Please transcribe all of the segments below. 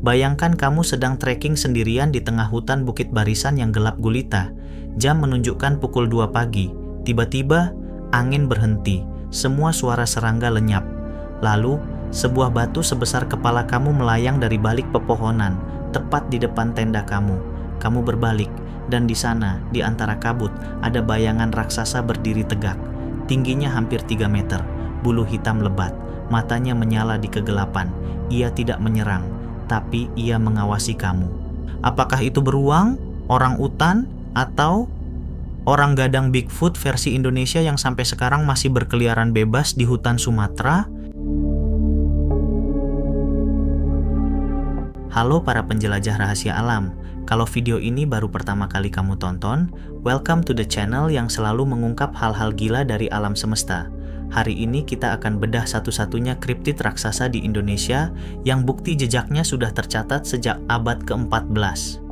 Bayangkan kamu sedang trekking sendirian di tengah hutan bukit barisan yang gelap gulita. Jam menunjukkan pukul 2 pagi. Tiba-tiba, angin berhenti. Semua suara serangga lenyap. Lalu, sebuah batu sebesar kepala kamu melayang dari balik pepohonan, tepat di depan tenda kamu. Kamu berbalik, dan di sana, di antara kabut, ada bayangan raksasa berdiri tegak. Tingginya hampir 3 meter, bulu hitam lebat, matanya menyala di kegelapan. Ia tidak menyerang, tapi ia mengawasi kamu. Apakah itu beruang, orang utan, atau orang gadang Bigfoot versi Indonesia yang sampai sekarang masih berkeliaran bebas di hutan Sumatera? Halo para penjelajah rahasia alam. Kalau video ini baru pertama kali kamu tonton, welcome to the channel yang selalu mengungkap hal-hal gila dari alam semesta. Hari ini kita akan bedah satu-satunya kriptid raksasa di Indonesia yang bukti jejaknya sudah tercatat sejak abad ke-14.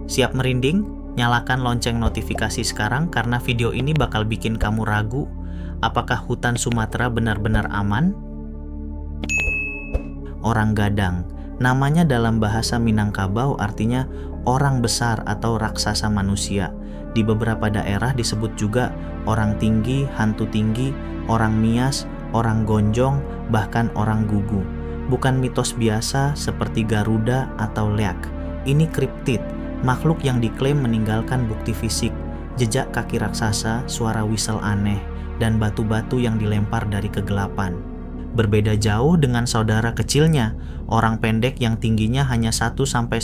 Siap merinding? Nyalakan lonceng notifikasi sekarang karena video ini bakal bikin kamu ragu apakah hutan Sumatera benar-benar aman? Orang gadang. Namanya dalam bahasa Minangkabau artinya orang besar atau raksasa manusia. Di beberapa daerah disebut juga orang tinggi, hantu tinggi, orang mias, orang gonjong, bahkan orang gugu. Bukan mitos biasa seperti Garuda atau Leak. Ini kriptid, makhluk yang diklaim meninggalkan bukti fisik, jejak kaki raksasa, suara whistle aneh, dan batu-batu yang dilempar dari kegelapan. Berbeda jauh dengan saudara kecilnya, orang pendek yang tingginya hanya 1-1,5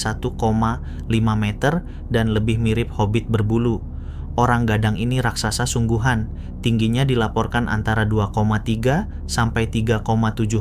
meter dan lebih mirip hobbit berbulu. Orang gadang ini raksasa sungguhan, tingginya dilaporkan antara 2,3 sampai 3,7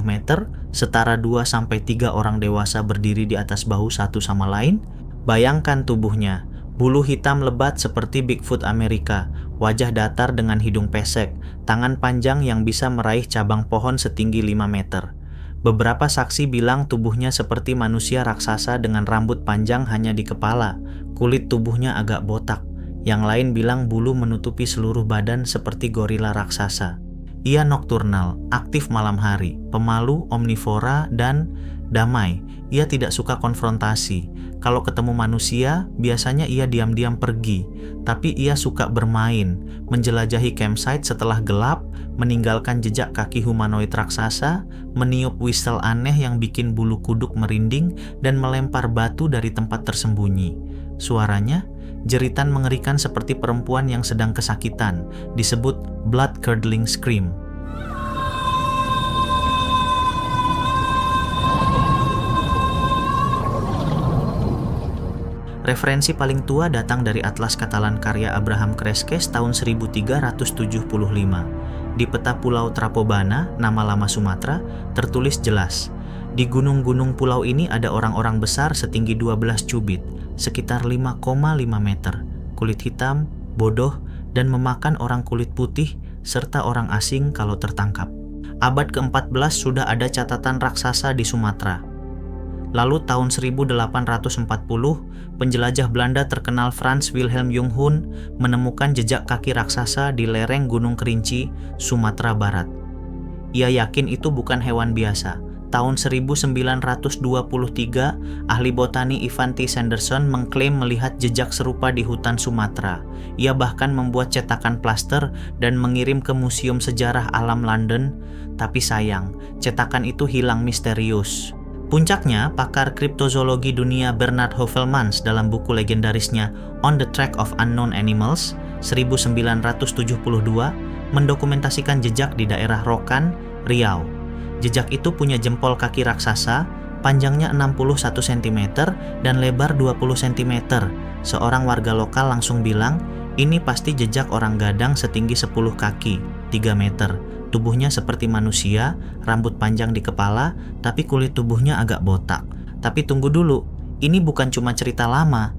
meter, setara 2 sampai 3 orang dewasa berdiri di atas bahu satu sama lain. Bayangkan tubuhnya, bulu hitam lebat seperti Bigfoot Amerika, wajah datar dengan hidung pesek, tangan panjang yang bisa meraih cabang pohon setinggi 5 meter. Beberapa saksi bilang tubuhnya seperti manusia raksasa dengan rambut panjang hanya di kepala, kulit tubuhnya agak botak. Yang lain bilang bulu menutupi seluruh badan seperti gorila raksasa. Ia nokturnal, aktif malam hari, pemalu, omnivora, dan damai. Ia tidak suka konfrontasi. Kalau ketemu manusia, biasanya ia diam-diam pergi. Tapi ia suka bermain, menjelajahi campsite setelah gelap, meninggalkan jejak kaki humanoid raksasa, meniup whistle aneh yang bikin bulu kuduk merinding, dan melempar batu dari tempat tersembunyi. Suaranya, jeritan mengerikan seperti perempuan yang sedang kesakitan, disebut blood-curdling scream. Referensi paling tua datang dari Atlas Katalan karya Abraham Kreskes tahun 1375. Di peta Pulau Trapobana, nama lama Sumatera, tertulis jelas, di gunung-gunung pulau ini ada orang-orang besar setinggi 12 cubit, sekitar 5,5 meter, kulit hitam, bodoh, dan memakan orang kulit putih, serta orang asing kalau tertangkap. Abad ke-14 sudah ada catatan raksasa di Sumatera. Lalu tahun 1840, penjelajah Belanda terkenal Frans Wilhelm Junghun menemukan jejak kaki raksasa di lereng Gunung Kerinci, Sumatera Barat. Ia yakin itu bukan hewan biasa. Tahun 1923, ahli botani Ivan T. Sanderson mengklaim melihat jejak serupa di hutan Sumatera. Ia bahkan membuat cetakan plaster dan mengirim ke Museum Sejarah Alam London, tapi sayang, cetakan itu hilang misterius. Puncaknya, pakar kriptozoologi dunia Bernard Heuvelmans dalam buku legendarisnya On the Track of Unknown Animals 1972 mendokumentasikan jejak di daerah Rokan, Riau. Jejak itu punya jempol kaki raksasa, panjangnya 61 cm dan lebar 20 cm. Seorang warga lokal langsung bilang, ini pasti jejak orang gadang setinggi 10 kaki, 3 meter. Tubuhnya seperti manusia, rambut panjang di kepala, tapi kulit tubuhnya agak botak. Tapi tunggu dulu, ini bukan cuma cerita lama.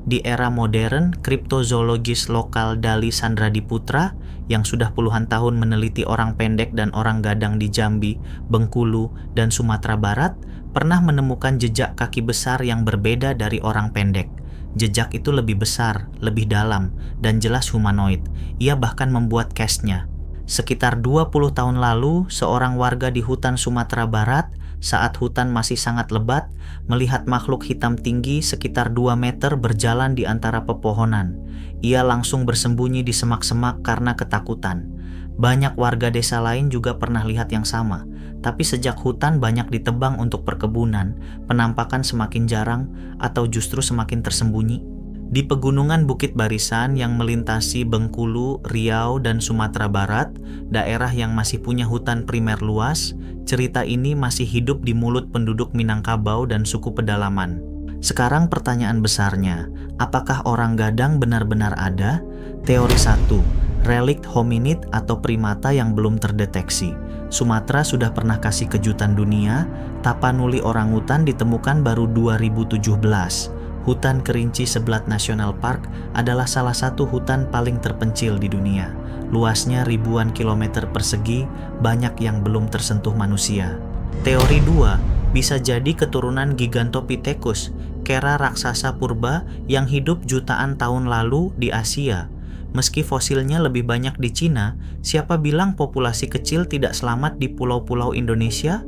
Di era modern, kriptozoologis lokal Dali Sandradiputra yang sudah puluhan tahun meneliti orang pendek dan orang gadang di Jambi, Bengkulu, dan Sumatera Barat, pernah menemukan jejak kaki besar yang berbeda dari orang pendek. Jejak itu lebih besar, lebih dalam, dan jelas humanoid. Ia bahkan membuat cast-nya. Sekitar 20 tahun lalu, seorang warga di hutan Sumatera Barat Saat hutan masih sangat lebat, melihat makhluk hitam tinggi sekitar 2 meter berjalan di antara pepohonan. Ia langsung bersembunyi di semak-semak karena ketakutan. Banyak warga desa lain juga pernah lihat yang sama, tapi sejak hutan banyak ditebang untuk perkebunan, penampakan semakin jarang atau justru semakin tersembunyi. Di pegunungan Bukit Barisan yang melintasi Bengkulu, Riau, dan Sumatera Barat, daerah yang masih punya hutan primer luas, cerita ini masih hidup di mulut penduduk Minangkabau dan suku pedalaman. Sekarang pertanyaan besarnya, apakah orang gadang benar-benar ada? Teori 1, relikt hominid atau primata yang belum terdeteksi. Sumatera sudah pernah kasih kejutan dunia, Tapanuli orangutan ditemukan baru 2017. Hutan Kerinci Seblat National Park adalah salah satu hutan paling terpencil di dunia. Luasnya ribuan kilometer persegi, banyak yang belum tersentuh manusia. Teori 2, bisa jadi keturunan Gigantopithecus, kera raksasa purba yang hidup jutaan tahun lalu di Asia. Meski fosilnya lebih banyak di Cina, siapa bilang populasi kecil tidak selamat di pulau-pulau Indonesia?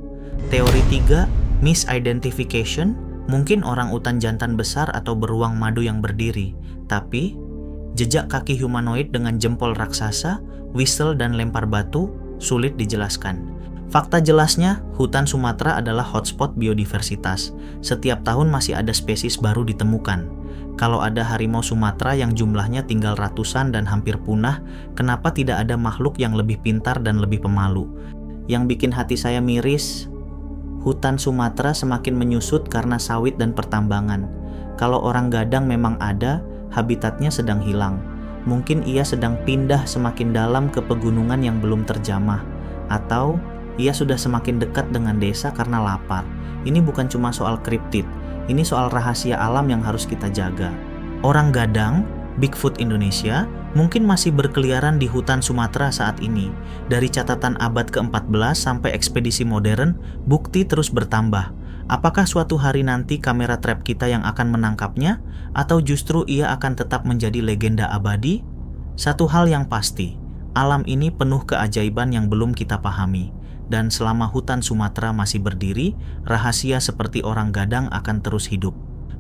Teori 3, misidentification. Mungkin orang utan jantan besar atau beruang madu yang berdiri, tapi jejak kaki humanoid dengan jempol raksasa, whistle dan lempar batu sulit dijelaskan. Fakta jelasnya, hutan Sumatera adalah hotspot biodiversitas. Setiap tahun masih ada spesies baru ditemukan. Kalau ada harimau Sumatera yang jumlahnya tinggal ratusan dan hampir punah, kenapa tidak ada makhluk yang lebih pintar dan lebih pemalu? Yang bikin hati saya miris, hutan Sumatera semakin menyusut karena sawit dan pertambangan. Kalau orang gadang memang ada, habitatnya sedang hilang. Mungkin ia sedang pindah semakin dalam ke pegunungan yang belum terjamah. Atau ia sudah semakin dekat dengan desa karena lapar. Ini bukan cuma soal kriptid, ini soal rahasia alam yang harus kita jaga. Orang gadang, Bigfoot Indonesia, mungkin masih berkeliaran di hutan Sumatera saat ini. Dari catatan abad ke-14 sampai ekspedisi modern, bukti terus bertambah. Apakah suatu hari nanti kamera trap kita yang akan menangkapnya? Atau justru ia akan tetap menjadi legenda abadi? Satu hal yang pasti, alam ini penuh keajaiban yang belum kita pahami. Dan selama hutan Sumatera masih berdiri, rahasia seperti orang gadang akan terus hidup.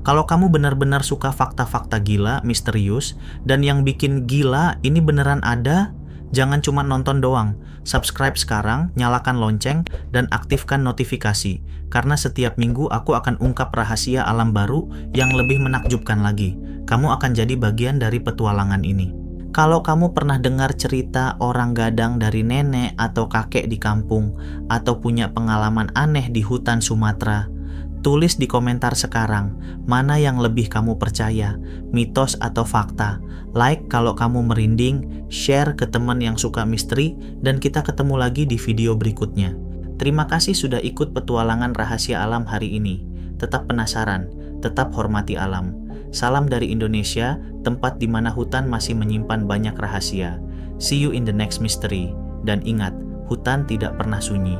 Kalau kamu benar-benar suka fakta-fakta gila, misterius, dan yang bikin gila ini beneran ada, jangan cuma nonton doang. Subscribe sekarang, nyalakan lonceng, dan aktifkan notifikasi. Karena setiap minggu aku akan ungkap rahasia alam baru yang lebih menakjubkan lagi. Kamu akan jadi bagian dari petualangan ini. Kalau kamu pernah dengar cerita orang gadang dari nenek atau kakek di kampung, atau punya pengalaman aneh di hutan Sumatera, tulis di komentar sekarang, mana yang lebih kamu percaya, mitos atau fakta. Like kalau kamu merinding, share ke teman yang suka misteri, dan kita ketemu lagi di video berikutnya. Terima kasih sudah ikut petualangan rahasia alam hari ini. Tetap penasaran, tetap hormati alam. Salam dari Indonesia, tempat di mana hutan masih menyimpan banyak rahasia. See you in the next mystery. Dan ingat, hutan tidak pernah sunyi.